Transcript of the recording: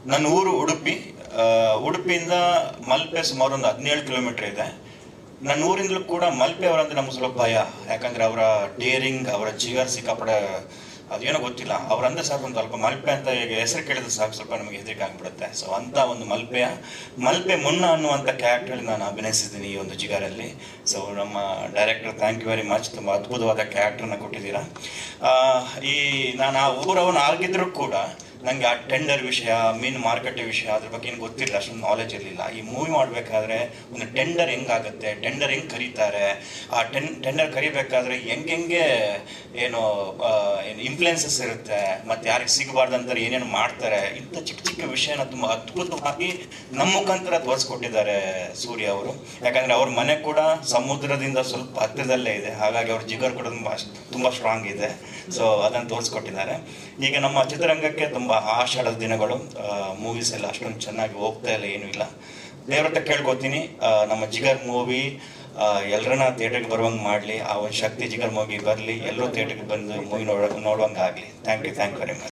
ನನ್ನ ಊರು ಉಡುಪಿ. ಉಡುಪಿಯಿಂದ ಮಲ್ಪೆ ಸುಮಾರು ಒಂದು 17 ಕಿಲೋಮೀಟರ್ ಇದೆ. ನನ್ನ ಊರಿಂದಲೂ ಕೂಡ ಮಲ್ಪೆ ಅವರಂದ್ರೆ ನಮ್ಗೆ ಸ್ವಲ್ಪ ಭಯ. ಯಾಕಂದ್ರೆ ಅವರ ಡೇರಿಂಗ್, ಅವರ ಜಿಗರ್ ಸಿಕ್ಕಾಪಡೆ ಅದೇನೋ ಗೊತ್ತಿಲ್ಲ. ಅವ್ರಂದ್ರೆ ಸಾಕು ಒಂದು ಸ್ವಲ್ಪ ಮಲ್ಪೆ ಅಂತ ಈಗ ಹೆಸರು ಕೇಳಿದ್ರೆ ಸಾಕು ಸ್ವಲ್ಪ ನಮಗೆ ಹೆದರಿಕೆ ಆಗ್ಬಿಡುತ್ತೆ. ಸೊ ಅಂತ ಒಂದು ಮಲ್ಪೆ ಮುನ್ನ ಅನ್ನುವಂಥ ಕ್ಯಾರೆಕ್ಟರ್ ನಾನು ಅಭಿನಯಿಸಿದ್ದೀನಿ ಈ ಒಂದು ಜಿಗರಲ್ಲಿ. ಸೊ ನಮ್ಮ director thank you very much, ತುಂಬ ಅದ್ಭುತವಾದ ಕ್ಯಾರೆಕ್ಟರ್ನ ಕೊಟ್ಟಿದ್ದೀರಾ. ಈ ನಾನು ಆ ಊರವನು ಆಗಿದ್ರೂ ಕೂಡ ನನಗೆ ಆ ಟೆಂಡರ್ ವಿಷಯ, ಮೀನು ಮಾರುಕಟ್ಟೆ ವಿಷಯ ಅದ್ರ ಬಗ್ಗೆ ಏನು ಗೊತ್ತಿಲ್ಲ, ಅಷ್ಟೊಂದು ನಾಲೆಜ್ ಇರಲಿಲ್ಲ. ಈ ಮೂವಿ ಮಾಡಬೇಕಾದ್ರೆ ಒಂದು ಟೆಂಡರ್ ಹೆಂಗಾಗುತ್ತೆ, ಟೆಂಡರ್ ಹೆಂಗೆ ಕರೀತಾರೆ, ಆ ಟೆಂಡರ್ ಕರಿಬೇಕಾದ್ರೆ ಹೆಂಗೆ ಏನು ಇನ್ಫ್ಲುಯೆನ್ಸಸ್ ಇರುತ್ತೆ, ಮತ್ತು ಯಾರಿಗೆ ಸಿಗಬಾರ್ದಂತಾರೆ ಏನೇನು ಮಾಡ್ತಾರೆ, ಇಂಥ ಚಿಕ್ಕ ಚಿಕ್ಕ ವಿಷಯನ ತುಂಬ ಅದ್ಭುತವಾಗಿ ನಮ್ಮ ಮುಖಾಂತರ ತೋರಿಸ್ಕೊಟ್ಟಿದ್ದಾರೆ ಸೂರ್ಯ ಅವರು. ಯಾಕಂದರೆ ಅವ್ರ ಮನೆ ಕೂಡ ಸಮುದ್ರದಿಂದ ಸ್ವಲ್ಪ ಹತ್ತಿರದಲ್ಲೇ ಇದೆ, ಹಾಗಾಗಿ ಅವ್ರ ಜಿಗರ್ ಕೂಡ ತುಂಬ ಸ್ಟ್ರಾಂಗ್ ಇದೆ. ಸೊ ಅದನ್ನು ತೋರಿಸ್ಕೊಟ್ಟಿದ್ದಾರೆ. ಈಗ ನಮ್ಮ ಚಿತ್ರರಂಗಕ್ಕೆ ತುಂಬ ಆಷಾಢದ ದಿನಗಳು, ಮೂವೀಸ್ ಎಲ್ಲ ಅಷ್ಟೊಂದು ಚೆನ್ನಾಗಿ ಹೋಗ್ತಾ ಇಲ್ಲ, ಏನೂ ಇಲ್ಲ. ದೇವ್ರ ಹತ್ರ ಕೇಳ್ಕೊತೀನಿ ನಮ್ಮ ಜಿಗರ್ ಮೂವಿ ಎಲ್ಲರನ್ನ ಥಿಯೇಟರ್ಗೆ ಬರುವಂಗೆ ಮಾಡಲಿ, ಆ ಒಂದು ಶಕ್ತಿ ಜಿಗರ್ ಮೂವಿ ಬರಲಿ, ಎಲ್ಲರೂ ಥಿಯೇಟರ್ಗೆ ಬಂದು ಮೂವಿ ನೋಡುವಂಗೆ ಆಗಲಿ. Thank you very much.